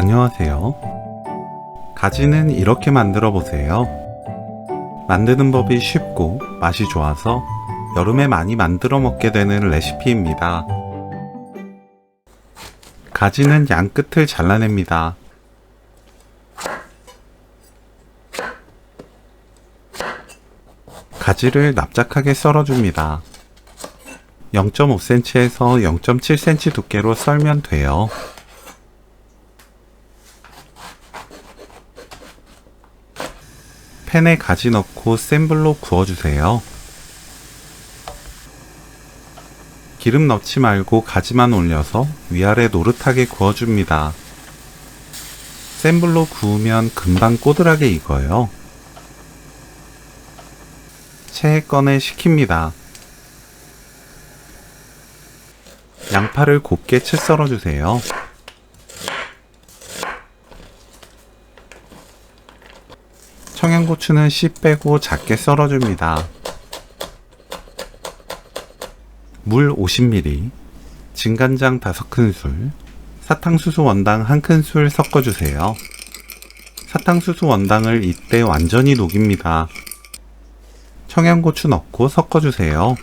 안녕하세요. 가지는 이렇게 만들어 보세요. 만드는 법이 쉽고 맛이 좋아서 여름에 많이 만들어 먹게 되는 레시피입니다. 가지는 양 끝을 잘라냅니다. 가지를 납작하게 썰어줍니다. 0.5cm에서 0.7cm 두께로 썰면 돼요. 팬에 가지 넣고 센 불로 구워주세요. 기름 넣지 말고 가지만 올려서 위아래 노릇하게 구워줍니다. 센 불로 구우면 금방 꼬들하게 익어요. 체에 꺼내 식힙니다. 양파를 곱게 채 썰어주세요. 청양고추는 씨 빼고 작게 썰어줍니다. 물 50ml, 진간장 5큰술, 사탕수수 원당 1큰술 섞어주세요. 사탕수수 원당을 이때 완전히 녹입니다. 청양고추 넣고 섞어주세요.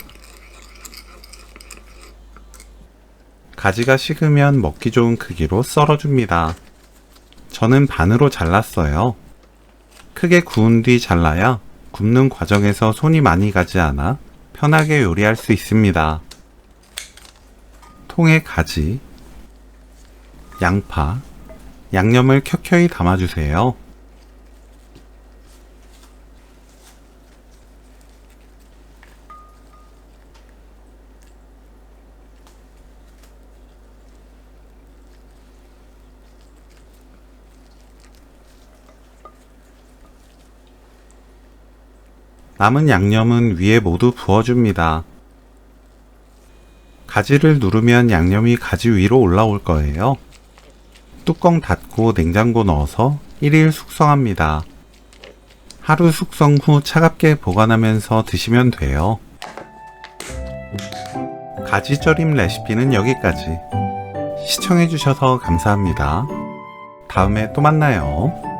가지가 식으면 먹기 좋은 크기로 썰어줍니다. 저는 반으로 잘랐어요. 크게 구운 뒤 잘라야 굽는 과정에서 손이 많이 가지 않아 편하게 요리할 수 있습니다. 통에 가지, 양파, 양념을 켜켜이 담아주세요. 남은 양념은 위에 모두 부어줍니다. 가지를 누르면 양념이 가지 위로 올라올 거예요. 뚜껑 닫고 냉장고 넣어서 1일 숙성합니다. 하루 숙성 후 차갑게 보관하면서 드시면 돼요. 가지절임 레시피는 여기까지. 시청해주셔서 감사합니다. 다음에 또 만나요.